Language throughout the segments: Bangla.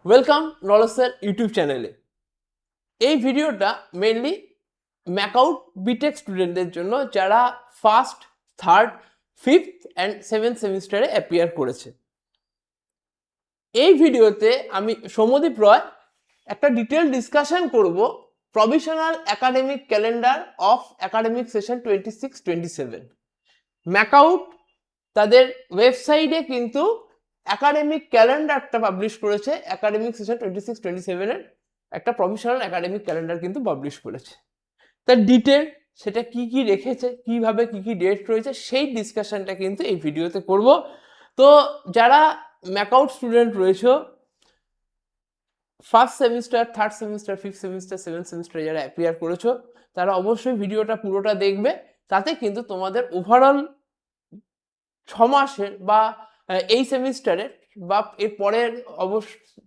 ওয়েলকাম নলেজ স্যার ইউটিউব চ্যানেলে। এই ভিডিওটা মেনলি ম্যাকআউট বিটেক স্টুডেন্টদের জন্য যারা first, third, fifth and seventh সেমিস্টারে অ্যাপিয়ার করেছে। এই ভিডিওতে আমি সৌম্যদীপ রয় একটা ডিটেল ডিসকাশন করব provisional academic calendar of academic session 26-27। MAKAUT তাদের ওয়েবসাইটে কিন্তু একাডেমিক ক্যালেন্ডারটা পাবলিশ করেছে, একাডেমিক সেশন 26-27-এর একটা প্রফেশনাল একাডেমিক ক্যালেন্ডার কিন্তু পাবলিশ করেছে। তার ডিটেল সেটা কি কি রেখেছে, কিভাবে কি কি ডেট রয়েছে, সেই ডিসকাশনটা কিন্তু এই ভিডিওতে করব। তো যারা ম্যাকআউট স্টুডেন্ট রয়েছে, first semester, third semester, fifth semester, seventh সেমিস্টারে যারা অ্যাপিয়ার করেছো, তারা অবশ্যই ভিডিওটা পুরোটা দেখবে। তাতে কিন্তু তোমাদের ওভারঅল 6 মাসের বা এই সেমিস্টারের বা এর পরের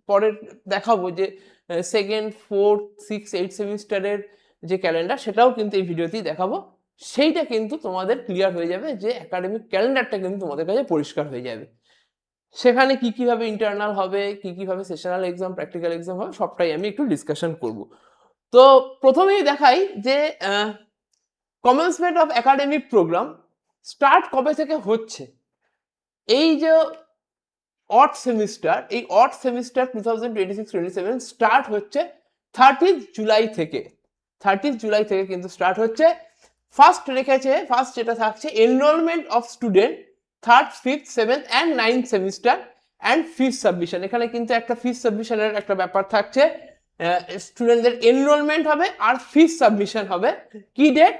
পরের দেখাবো যে সেকেন্ড, ফোর্থ, সিক্স, এইট সেমিস্টারের যে ক্যালেন্ডার, সেটাও কিন্তু এই ভিডিওতেই দেখাবো। সেইটা কিন্তু তোমাদের ক্লিয়ার হয়ে যাবে, যে একাডেমিক ক্যালেন্ডারটা কিন্তু তোমাদের কাছে পরিষ্কার হয়ে যাবে। সেখানে কি কিভাবে ইন্টারনাল হবে, কি কিভাবে সেশনাল এক্সাম, প্র্যাকটিক্যাল এক্সাম হবে, সবটাই আমি একটু ডিসকাশন করব। তো প্রথমেই দেখাই যে commencement of academic programme start কবে থেকে হচ্ছে। এই যে অড সেমিস্টার, এই অড সেমিস্টার 2026-27 স্টার্ট হচ্ছে 30th জুলাই থেকে। 30th জুলাই থেকে কিন্তু স্টার্ট হচ্ছে। ফার্স্ট রেখেছে, ফার্স্ট যেটা থাকছে enrolment of student third, fifth, seventh and ninth semester and fees submission. এখানে কিন্তু একটা ফিস সাবমিশনের একটা ব্যাপার থাকছে। স্টুডেন্টদের এনরোলমেন্ট হবে আর ফিস সাবমিশন হবে। কি ডেট?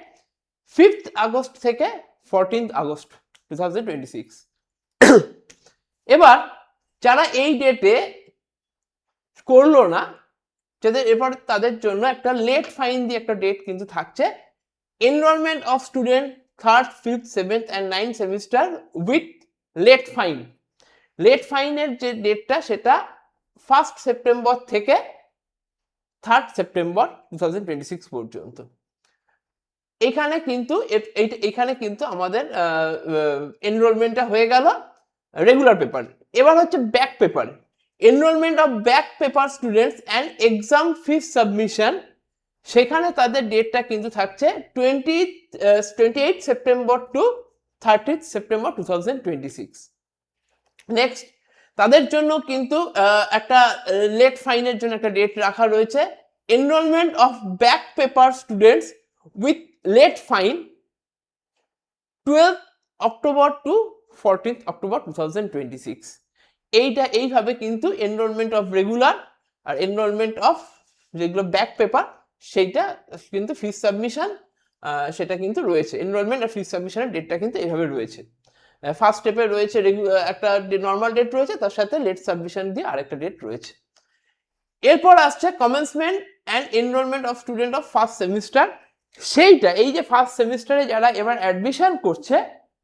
5th আগস্ট থেকে 14th আগস্ট 2026। এবার যারা এই ডেটে করলো না, যাদের এবার তাদের জন্য একটা লেট ফাইন দিয়ে একটা ডেট কিন্তু থাকছে। Enrolment of student third, fifth, seventh and ninth semester with late fine. Late ফাইনের যে ডেটটা, সেটা 1st সেপ্টেম্বর থেকে 3rd সেপ্টেম্বর 2026 পর্যন্ত। এখানে কিন্তু আমাদের এনরোলমেন্টটা হয়ে গেল রেগুলার পেপার। এবার হচ্ছে back paper. Enrolment of back paper students and exam fees submission, সেখানে তাদের ডেটটা কিন্তু থাকছে 28 September two 30th September 2026। Next, তাদের জন্য কিন্তু একটা লেট ফাইনের জন্য একটা ডেট রাখা রয়েছে। Enrolment of back paper students with late fine 12 October to 14th October 2026। এইভাবে কিন্তু এনরোলমেন্ট অফ রেগুলার আর এনরোলমেন্ট অফ যেগুলো ব্যাক পেপার, সেইটা কিন্তু ফিস সাবমিশন সেটা কিন্তু রয়েছে। এনরোলমেন্ট আর ফিস সাবমিশনের ডেটটা কিন্তু এইভাবে রয়েছে। ফার্স্ট স্টেপে রয়েছে একটা নর্মাল ডেট রয়েছে, তার সাথে লেট সাবমিশন দিয়ে আরেকটা ডেট রয়েছে। এরপর আসছে commencement and enrolment of student of first semester. সেইটা এই যে ফার্স্ট সেমিস্টারে যারা এবার অ্যাডমিশন করছে,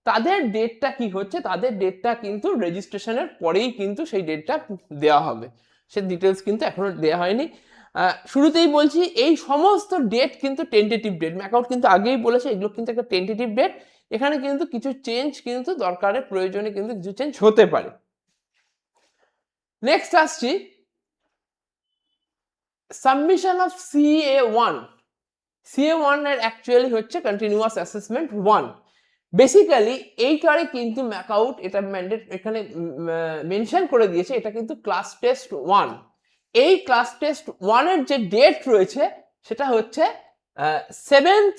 তাদের ডেটটা কি হচ্ছে, তাদের ডেটটা কিন্তু রেজিস্ট্রেশনের পরেই কিন্তু সেই ডেটটা দেওয়া হবে। সে ডিটেলস কিন্তু এখনো দেওয়া হয়নি। শুরুতেই বলছি, এই সমস্ত ডেট কিন্তু টেন্টেটিভ ডেট। ম্যাকআউট কিন্তু আগেই বলেছে এগুলো কিন্তু একটা টেন্টেটিভ ডেট। এখানে কিন্তু কিছু চেঞ্জ কিন্তু দরকারের প্রয়োজনে কিন্তু কিছু চেঞ্জ হতে পারে। নেক্সট আসছি সাবমিশন অফ CA1। CA1 এর অ্যাকচুয়ালি হচ্ছে কন্টিনিউয়াস অ্যাসেসমেন্ট 1। বেসিক্যালি এইটারে কিন্তু ম্যাকআউট এটা ম্যান্ডেট এখানে মেনশন করে দিয়েছে, এটা কিন্তু ক্লাস টেস্ট 1। এই ক্লাস টেস্ট 1 এর যে ডেট রয়েছে, সেটা হচ্ছে 7th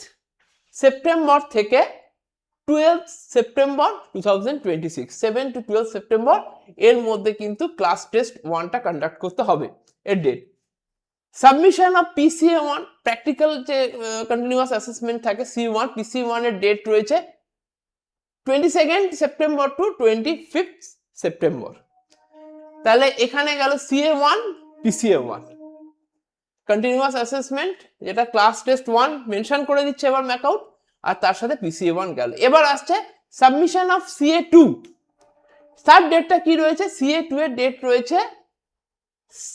সেপ্টেম্বর থেকে 12th সেপ্টেম্বর 2026। 7 to 12 সেপ্টেম্বর এর মধ্যে কিন্তু ক্লাস টেস্ট 1টা কন্ডাক্ট করতে হবে, এর date. Submission of PCA1 practical যে কন্টিনিউয়াস অ্যাসেসমেন্ট থাকে C1, PC1 এর ডেট রয়েছে 22nd September two 25th September. তাহলে এখানে গেল CA1, PCA1। কন্টিনিউয়াস অ্যাসেসমেন্ট যেটা ক্লাস টেস্ট 1 মেনশন করে দিচ্ছে এবার ম্যাকআউট, আর তার সাথে PCA1 গেল। এবার আসছে সাবমিশন অফ CA2। তার ডেটটা কি রয়েছে? CA2 এর ডেট রয়েছে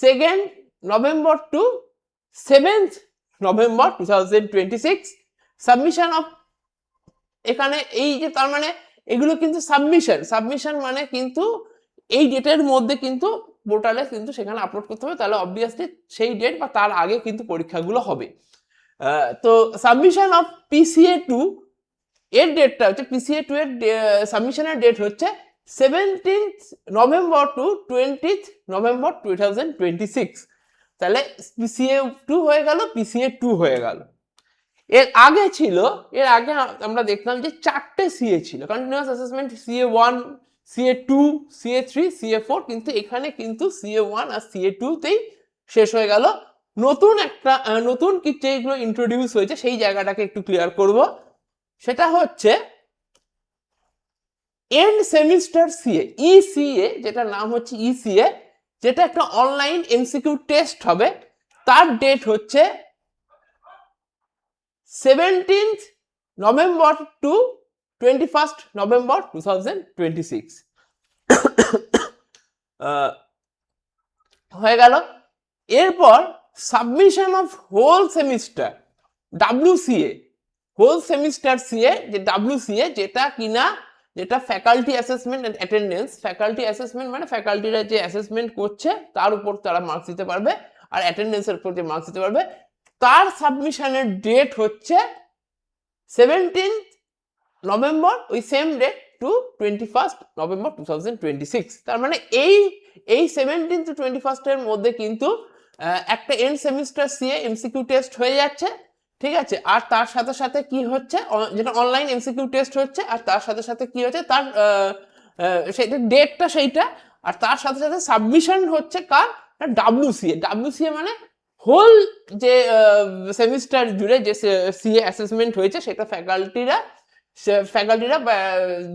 2nd November to 7th November 2026। Submission of, এখানে এই যে তার মানে এগুলো কিন্তু সাবমিশন মানে কিন্তু এই ডেটের মধ্যে কিন্তু পোর্টালে কিন্তু সেখানে আপলোড করতে হবে, তাহলে অবভিয়াসলি সেই ডেট বা তার আগে কিন্তু পরীক্ষাগুলো হবে। তো সাবমিশন অফ PCA2 এর ডেটটা হচ্ছে, PCA2 এর সাবমিশনের ডেট হচ্ছে 17th November two 20th November 2026। তাহলে PCA2 হয়ে গেল, PCA2 হয়ে গেল। এর আগে আমরা দেখলাম যে 4টে CA ছিল, continuous assessment CA1, CA2, CA3, CA4, কিন্তু এখানে কিন্তু CA1 আর CA2 তেই শেষ হয়ে গেল। নতুন কি যেগুলো ইন্ট্রোডিউস হয়েছে সেই জায়গাটাকে একটু ক্লিয়ার করব। সেটা হচ্ছে এন্ড সেমিস্টার CA, ECA, যেটা নাম হচ্ছে ECA, যেটা একটা অনলাইন MCQ টেস্ট হবে। তার ডেট হচ্ছে 17th November two 21st November 2026 হয়ে গেল। এরপর submission of whole semester WCA, whole semester CA, যে WCA, যেটা faculty assessment and attendance. Faculty assessment মানে ফ্যাকাল্টিরা যে অ্যাসেসমেন্ট করছে তার উপর তারা মার্কস দিতে পারবে, আর অ্যাটেন্ডেন্সের উপর যে মার্কস দিতে পারবে। তার সাবমিশনের ডেট হচ্ছে 17th নভেম্বর, ওই same date, two 21st November 2026। তার মানে এই 17th to 21st এর মধ্যে কিন্তু একটা end semester CA MCQ test হয়ে যাচ্ছে, ঠিক আছে। আর তার সাথে সাথে কি হচ্ছে, যেটা অনলাইন MCQ টেস্ট হচ্ছে, আর তার সাথে সাথে কি হচ্ছে, তার সেটা ডেটটা সেইটা, আর তার সাথে সাথে সাবমিশন হচ্ছে কার, WCA মানে হোল যে সেমিস্টার জুড়ে যে CA অ্যাসেসমেন্ট হয়েছে সেটা ফ্যাকাল্টিরা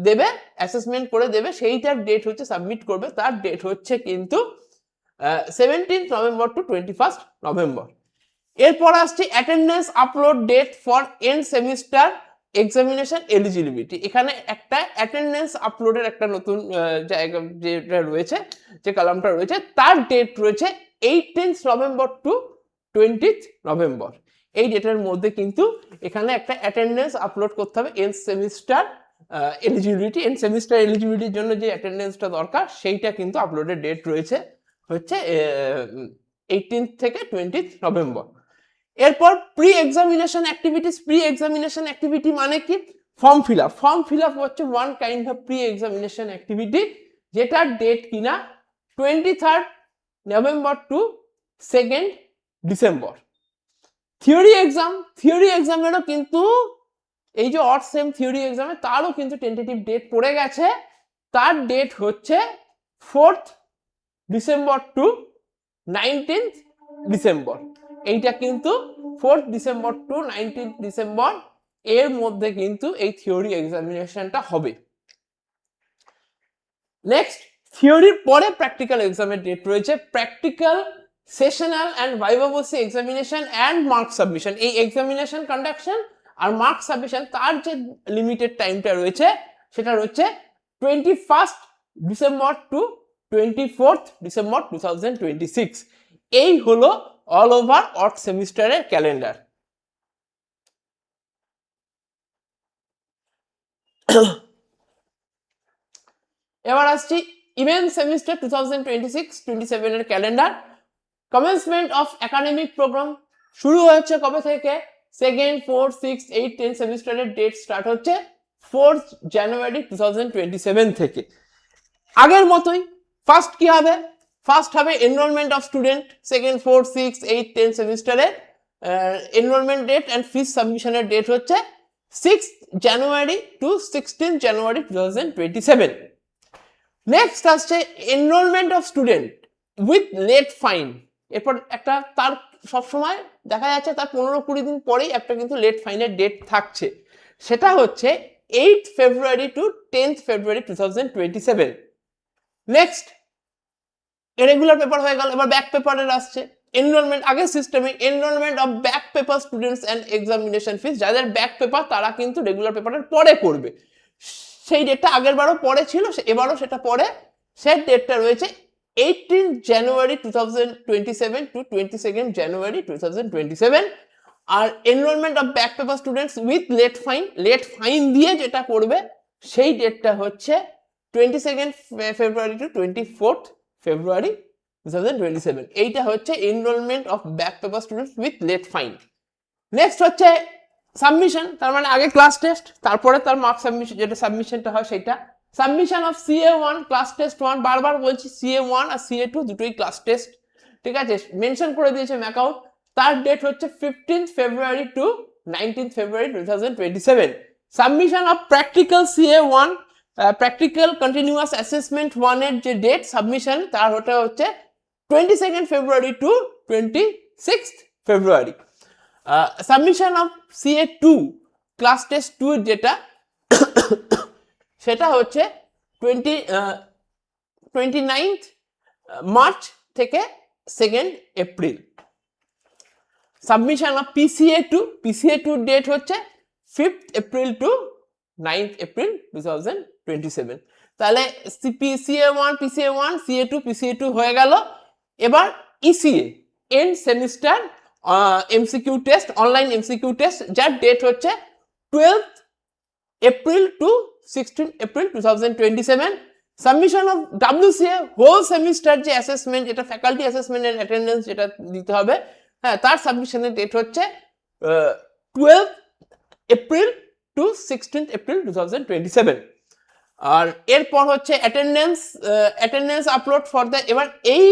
দেবে, অ্যাসেসমেন্ট করে দেবে, সেইটার ডেট হচ্ছে সাবমিট করবে, তার ডেট হচ্ছে কিন্তু 17th November two 21st November. এরপর আসছে attendance upload date for end semester examination eligibility. এখানে একটা অ্যাটেন্ডেন্স আপলোডের একটা নতুন জায়গা যেটা রয়েছে, যে কলামটা রয়েছে, তার ডেট রয়েছে 18th November two 20th November. এই ডেটের মধ্যে কিন্তু এখানে একটা অ্যাটেন্ডেন্স আপলোড করতে হবে end semester eligibility. End semester এলিজিবিলিটির জন্য যে অ্যাটেন্ডেন্সটা দরকার সেইটা কিন্তু আপলোডের ডেট রয়েছে হচ্ছে 18th থেকে 20th নভেম্বর। এরপর প্রি এক্সামিনেশন অ্যাক্টিভিটি মানে কি, ফর্ম ফিল আপ হচ্ছে one kind of pre examination activity, যেটার ডেট কিনা 23rd November to 2nd December. Theory এক্সামেরও কিন্তু এই যে অড সেম থিওরি এক্সামে তারও কিন্তু টেন্টেটিভ ডেট পড়ে গেছে, তার ডেট হচ্ছে 4th December two 19th December. এইটা কিন্তু 4th December two 19th December এর মধ্যে কিন্তু এই থিওরি এক্সামিনেশনটা হবে। নেক্সট, থিওরির পরে প্র্যাকটিক্যাল এক্সামের ডেট রয়েছে। Practical, sessional and viva based examination and mark submission, এই এক্সামিনেশন কন্ডাকশন আর মার্ক সাবমিশন, তার যে লিমিটেড টাইমটা রয়েছে সেটা রয়েছে 21st December two 24th December 2026। এই হলো অল ওভার অড সেমিস্টারের ক্যালেন্ডার। এবার আসছি ইভেন সেমিস্টার 2026-27 এর calendar. Commencement of academic programme শুরু হয়েছে কবে থেকে, 2nd, 4th, 6th, 8th, 10th সেমিস্টারের ডেট স্টার্ট হচ্ছে 4th জানুয়ারি 2027 থেকে। আগের মতোই ফার্স্ট কি হবে, ফার্স্ট হবে enrolment of student, 2nd, 4th, 6th, 8th, 10th সেমিস্টারে এনরোলমেন্ট ডেট অ্যান্ড ফিস সাবমিশনের ডেট হচ্ছে 6th January to 16th January 2027। Next আসছে enrolment of student with late fine. এরপর একটা তার সবসময় দেখা যাচ্ছে তার 15-20 দিন পরেই একটা কিন্তু লেট ফাইনের ডেট থাকছে, সেটা হচ্ছে 8th February to 10th February 2027। Next regular paper হয়ে গেল, এবার ব্যাক পেপারের আসছে এনরোলমেন্ট। আগের সিস্টেমে enrolment of back paper students and examination fees, যাদের ব্যাক পেপার তারা কিন্তু রেগুলার পেপারের পরে করবে, সেই ডেটটা আগের বারও পরে ছিল, এবারও সেটা পরে। সেই ডেটটা রয়েছে 18th January 2027 to 22nd January 2027। আর enrolment of back paper students with late fine দিয়ে যেটা করবে সেই ডেটটা হচ্ছে 22nd ফেব্রুয়ারি টু 24th ফেব্রুয়ারি 2027। এইটা হচ্ছে enrolment of back paper students with late fine. Next হচ্ছে সাবমিশন, তার মানে আগে ক্লাস টেস্ট, তারপরে তার মার্ক সাবমিশন, যেটা সাবমিশনটা হয় সেটা। Submission of CA1 class test 1, বারবার বলছি CA1 আর CA2 দুটোই ক্লাস টেস্ট, ঠিক আছে, মেনশন করে দিয়েছে ম্যাকআউট। তার ডেট হচ্ছে 15th February to 19th February 2027। Submission of practical CA1 practical continuous assessment 1 এর যে ডেট সাবমিশন, তার ওটা হচ্ছে 22nd February to 26th February। Submission of CA2 class test 2 এর যেটা সেটা হচ্ছে 29th March থেকে 2nd April। Submission of PCA2 date হচ্ছে 5th April to 9th April 2027। তাহলে PCA1 CA2 হয়ে গেল। এবার ECA end semester MCQ test, online MCQ test, যার ডেট হচ্ছে 12th April to 16th April 2027। Submission of WCA whole semester যে অ্যাসেসমেন্ট, যেটা ফ্যাকাল্টি অ্যাসেসমেন্ট এন্ড অ্যাটেন্ডেন্স যেটা দিতে হবে, হ্যাঁ, তার সাবমিশনের ডেট হচ্ছে 12th April to 16th April 2027। আর এরপর হচ্ছে অ্যাটেন্ডেন্স আপলোড ফর দ্য, এবার এই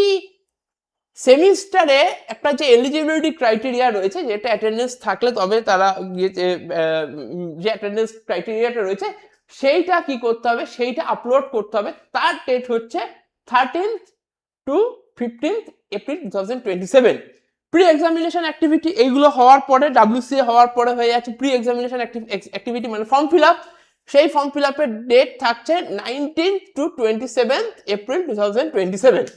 সেমিস্টারে একটা যে এলিজিবিলিটি ক্রাইটেরিয়া রয়েছে, যেটা অ্যাটেন্ডেন্স থাকলে তবে তারা যে অ্যাটেন্ডেন্স ক্রাইটেরিয়াটা রয়েছে সেইটা কি করতে হবে, সেইটা আপলোড করতে হবে। তার ডেট হচ্ছে 13th to 15th April 2027। Pre examination activity এইগুলো হওয়ার পরে, WCA হওয়ার পরে হয়ে যাচ্ছে প্রি এক্সামিনেশন অ্যাক্টিভিটি, মানে ফর্ম ফিল আপ। সেই ফর্ম ফিল আপের ডেট থাকছে 19th to 27th April 2027।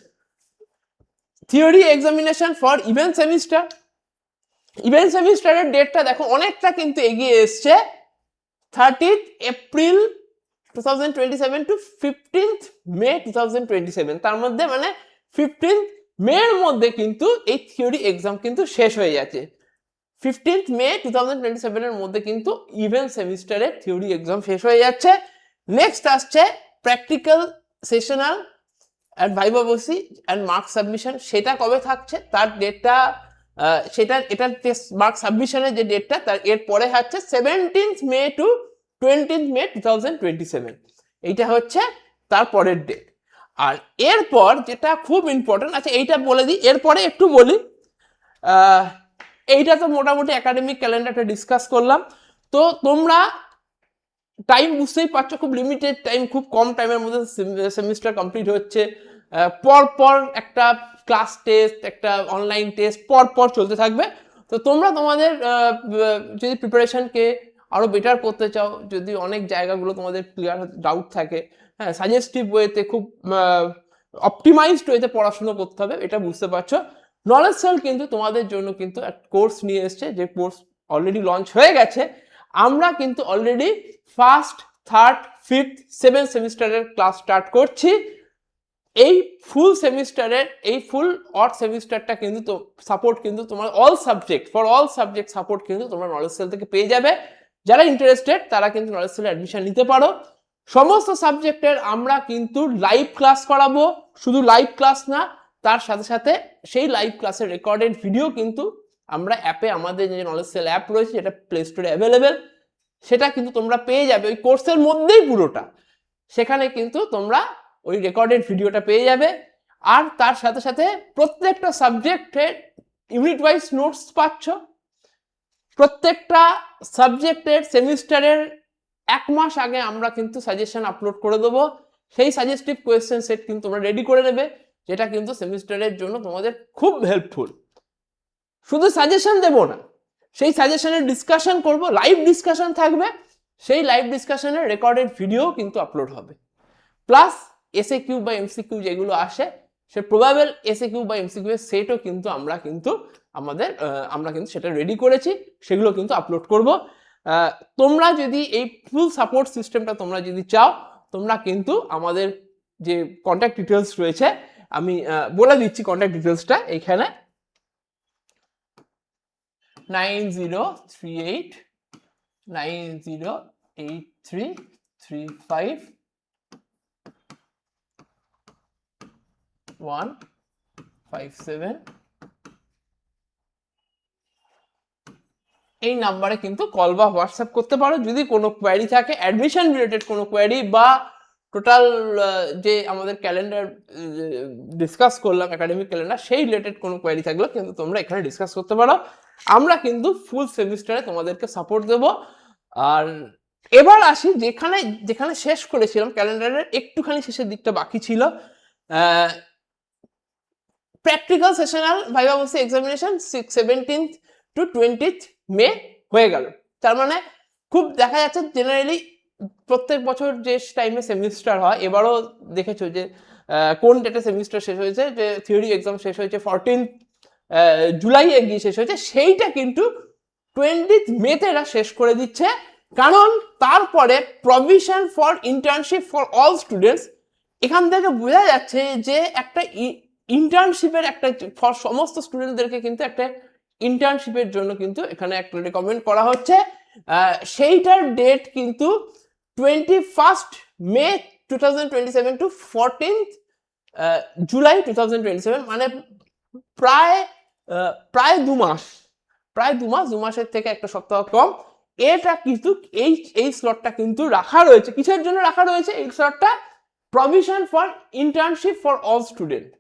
Theory examination for event সেমিস্টারের ডেটটা দেখো অনেকটা কিন্তু এগিয়ে এসছে, 30th April 2027 to 15th May 2027। তার মধ্যে মানে 15th May এর মধ্যে কিন্তু এই থিওরি এক্সাম কিন্তু শেষ হয়ে যাচ্ছে। 15th May 2027 এর মধ্যে কিন্তু ইভেন্ট সেমিস্টারের থিওরি এক্সাম শেষ হয়ে যাচ্ছে। নেক্সট আসছে প্র্যাকটিক্যাল সেশনাল অ্যান্ড ভাইভা বসি অ্যান্ড মার্ক সাবমিশন। সেটা কবে থাকছে, তার ডেটটা এটার মার্ক সাবমিশনের যে ডেটটা তার এর পরে হচ্ছে 17th May to 20th May 2027। এইটা হচ্ছে তার পরের ডেট। আর এরপর যেটা খুব ইম্পর্টেন্ট, আচ্ছা এইটা বলে দিই, এরপরে একটু বলি, এইটা তো মোটামুটি একাডেমিক ক্যালেন্ডারটা ডিসকাস করলাম। তো তোমরা টাইম বুঝতেই পারছো, খুব লিমিটেড টাইম, খুব কম টাইমের মধ্যে সেমিস্টার কমপ্লিট হচ্ছে। পর একটা ক্লাস টেস্ট, একটা অনলাইন টেস্ট পর চলতে থাকবে। তো তোমরা তোমাদের যদি প্রিপারেশনকে আরো বেটার করতে চাও, যদি অনেক জায়গাগুলো তোমাদের ক্লিয়ার ডাউট থাকে, হ্যাঁ, সাজেস্টিভ ওয়েতে, খুব অপটিমাইজড ওয়েতে পড়াশোনা করতে হবে, এটা বুঝতে পারছো। নলেজ সেল কিন্তু তোমাদের জন্য কিন্তু একটা কোর্স নিয়ে এসছে, যে কোর্স অলরেডি লঞ্চ হয়ে গেছে। আমরা কিন্তু already 1st, 3rd, 5th, 7th সেমিস্টারের ক্লাস স্টার্ট করছি। এই ফুল সেমিস্টারের, এই ফুল অড সেমিস্টারটা কিন্তু সাপোর্ট কিন্তু তোমার অল সাবজেক্ট সাপোর্ট কিন্তু তোমরা নলেজ সেল থেকে পেয়ে যাবে। যারা ইন্টারেস্টেড তারা কিন্তু নলেজ সেলে অ্যাডমিশন নিতে পারো। সমস্ত সাবজেক্টের আমরা কিন্তু লাইভ ক্লাস করাবো, শুধু লাইভ ক্লাস না, তার সাথে সাথে সেই লাইভ ক্লাসের রেকর্ডেড ভিডিও কিন্তু আমরা অ্যাপে, আমাদের যে নলেজ সেল অ্যাপ রয়েছে যেটা প্লে স্টোরে অ্যাভেলেবেল, সেটা কিন্তু তোমরা পেয়ে যাবে ওই কোর্সের মধ্যেই পুরোটা। সেখানে কিন্তু তোমরা ওই রেকর্ডেড ভিডিওটা পেয়ে যাবে। আর তার সাথে সাথে প্রত্যেকটা সাবজেক্টের ইউনিট ওয়াইজ নোটস পাচ্ছ। প্রত্যেকটা সাবজেক্টের সেমিস্টারের 1 মাস আগে আমরা কিন্তু সাজেশন আপলোড করে দেবো। সেই সাজেস্টিভ কোয়েশ্চেন সেট কিন্তু তোমরা রেডি করে নেবে, যেটা কিন্তু সেমিস্টারের জন্য তোমাদের খুব হেল্পফুল। শুধু সাজেশন দেবো না, সেই সাজেশনের ডিসকাশন করব, লাইভ ডিসকাশন থাকবে, সেই লাইভ ডিসকাশনের রেকর্ডেড ভিডিও কিন্তু আপলোড হবে। প্লাস SAQ বা MCQ যেগুলো আসে, সে প্রবাবল SAQ বা MCQ এর সেটও কিন্তু আমরা কিন্তু সেটা রেডি করেছি, সেগুলো কিন্তু আপলোড করব। তোমরা যদি এই ফুল সাপোর্ট সিস্টেমটা তোমরা যদি চাও, তোমরা কিন্তু আমাদের যে কন্ট্যাক্ট ডিটেলস রয়েছে, আমি বলে দিচ্ছি কন্ট্যাক্ট ডিটেলসটা এইখানে, 9038 908335 1 57 এই নাম্বারে কিন্তু কল বা হোয়াটসঅ্যাপ করতে পারো যদি কোনো কোয়ারি থাকে, অ্যাডমিশন রিলেটেড কোনো কোয়ারি বা টোটাল যে আমাদের ক্যালেন্ডার ডিসকাস করলাম একাডেমিক ক্যালেন্ডার সেই রিলেটেড কোনো কোয়ারি থাকলে কিন্তু তোমরা এখানে ডিসকাস করতে পারো। আমরা কিন্তু ফুল সেমিস্টারে তোমাদেরকে সাপোর্ট দেব। আর এবার আসি যেখানে যেখানে শেষ করেছিলাম, ক্যালেন্ডারের একটুখানি শেষের দিকটা বাকি ছিল। প্র্যাকটিক্যাল সেশনাল ভাইভা বসে এক্সামিনেশন 17th to 20th মে হয়ে গেল। তার মানে খুব দেখা যাচ্ছে জেনারেলি প্রত্যেক বছর যে টাইমে সেমিস্টার হয়, এবারও দেখেছো যে কোন ডেটে সেমিস্টার শেষ হয়েছে, যে থিওরি এক্সাম শেষ হয়েছে 14 জুলাইয়ে গিয়ে শেষ হয়েছে, সেইটা কিন্তু 20th মেতে এরা শেষ করে দিচ্ছে। কারণ তারপরে provision for internship for all students, এখান থেকে বোঝা যাচ্ছে যে একটা ইন্টার্নশিপের একটা ফর সমস্ত স্টুডেন্টদেরকে কিন্তু একটা ইন্টার্নশিপের জন্য কিন্তু এখানে একটা রেকমেন্ড করা হচ্ছে। সেইটার ডেট কিন্তু 21st মে 2027 টু 14th জুলাই 2027, মানে প্রায় দু মাসের থেকে একটা সপ্তাহ কম। এটা কিন্তু এই স্লটটা কিন্তু রাখা রয়েছে। কিসের জন্য রাখা রয়েছে এই স্লটটা? Provision for internship for all student.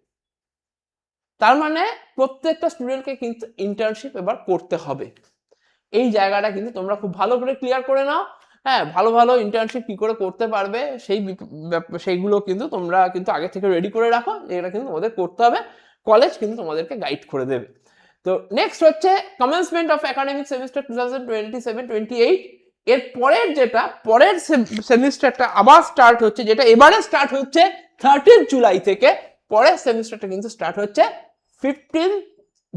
তার মানে প্রত্যেকটা স্টুডেন্টকে কিন্তু ইন্টার্নশিপ এবার করতে হবে। এই জায়গাটা কিন্তু তোমরা খুব ভালো করে ক্লিয়ার করে নাও। হ্যাঁ, ভালো ভালো ইন্টার্নশিপ কি করে করতে পারবে সেইগুলো কিন্তু তোমরা কিন্তু আগে থেকে রেডি করে রাখো, এটা কিন্তু তোমাদের করতে হবে। কলেজ কিন্তু তোমাদেরকে গাইড করে দেবে। তো নেক্সট হচ্ছে কমেন্সমেন্ট অফ একাডেমিক সেমিস্টার 2027-28। এর পরের পরের সেমিস্টারটা আবার স্টার্ট হচ্ছে, যেটা এবারে স্টার্ট হচ্ছে 13 জুলাই থেকে। পরের সেমিস্টারটা কিন্তু স্টার্ট হচ্ছে 15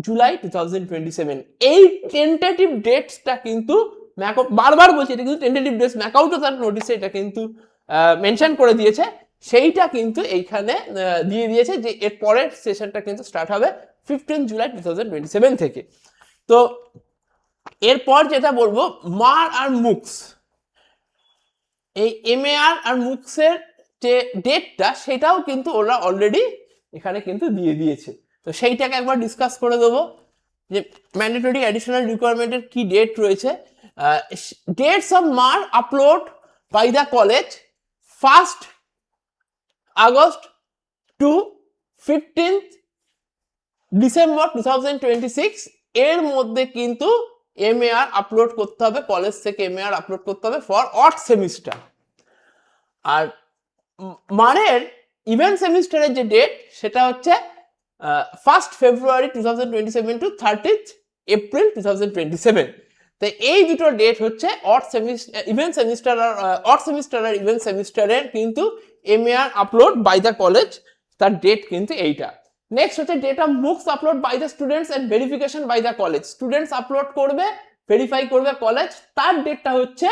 জুলাই 2027। এই টেন্টেটিভ ডেটসটা কিন্তু বারবার বলছি, এটা কিন্তু টেন্টেটিভ ডেটস, ম্যাকআউটও তার নোটিসে এটা কিন্তু মেনশন করে দিয়েছে। সেইটা কিন্তু এইখানে দিয়ে দিয়েছে যে এর পরের সেশনটা কিন্তু স্টার্ট হবে 15 জুলাই 2027 থেকে। তো এরপর যেটা বলবো, মার আর মুক্স, এই MAR আর মুক্সের যে ডেটটা সেটাও কিন্তু ওরা অলরেডি এখানে কিন্তু দিয়ে দিয়েছে। তো সেইটাকে একবার ডিসকাস করে দেবো যে ম্যান্ডেটরি অ্যাডিশনাল রিকোয়ারমেন্টের কি ডেট রয়েছে। Dates of MAR upload by the college 1st August to 15th December 2026। এর মধ্যে কিন্তু MAR আপলোড করতে হবে, কলেজ থেকে MAR আপলোড করতে হবে ফর অড সেমিস্টার। আর মানের ইভেন্ট সেমিস্টারের যে ডেট সেটা হচ্ছে 1st ফেব্রুয়ারি 2027 টু 30th এপ্রিল 2027। তো এই দুটো ডেট হচ্ছে অড সেমিস্টার ইভেন্ট সেমিস্টার আর অড সেমিস্টার আর ইভেন্ট সেমিস্টারের কিন্তু MAR upload by the college, তার ডেট কিন্তু এইটা। নেক্সট হচ্ছে date of MOOCs upload by the students and verification by the college. Students upload করবে, ভেরিফাই করবে কলেজ, তার ডেটটা হচ্ছে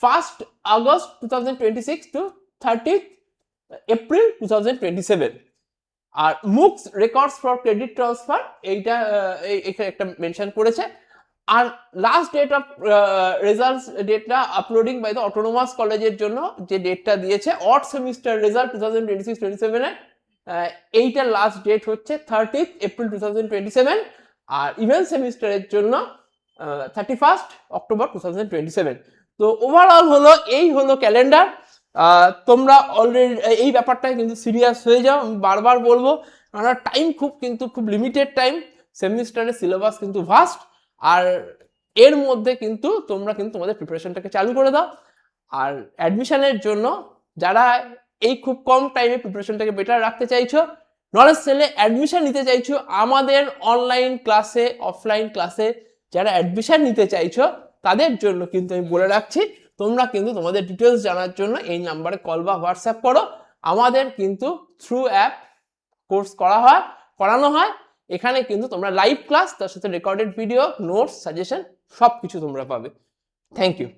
1st August 2026 to 30th April 2027। আর MOOCs records for credit transfer, এইটা এখানে একটা মেনশন করেছে। আর লাস্ট ডেট অফ রেজাল্টস ডেটটা আপলোডিং বাই দ্য অটোনোমাস কলেজের জন্য যে ডেটটা দিয়েছে অড সেমিস্টার রেজাল্ট 2026-27 এর, এইটার লাস্ট ডেট হচ্ছে 30th এপ্রিল 2027। আর ইভেন্ট সেমিস্টারের জন্য 31st অক্টোবর 2027। তো ওভারঅল হলো এই হলো ক্যালেন্ডার। তোমরা অলরেডি এই ব্যাপারটায় কিন্তু সিরিয়াস হয়ে যাও, আমি বারবার বলবো, কারণ টাইম খুব লিমিটেড টাইম, সেমিস্টারের সিলেবাস কিন্তু ভাস্ট। আর এর মধ্যে কিন্তু তোমরা কিন্তু তোমাদের প্রিপারেশনটাকে চালু করে দাও। আর অ্যাডমিশনের জন্য যারা এই খুব কম টাইমে প্রিপারেশনটাকে বেটার রাখতে চাইছো, নলেজ সেলে অ্যাডমিশন নিতে চাইছো, আমাদের অনলাইন ক্লাসে অফলাইন ক্লাসে যারা অ্যাডমিশন নিতে চাইছো তাদের জন্য কিন্তু আমি বলে রাখছি, তোমরা কিন্তু তোমাদের ডিটেলস জানার জন্য এই নাম্বারে কল বা হোয়াটসঅ্যাপ করো। আমাদের কিন্তু থ্রু অ্যাপ কোর্স করানো হয়। এখানে কিন্তু তোমরা লাইভ ক্লাস, তার সাথে রেকর্ডেড ভিডিও, নোটস, সাজেশন সব কিছু তোমরা পাবে। Thank you.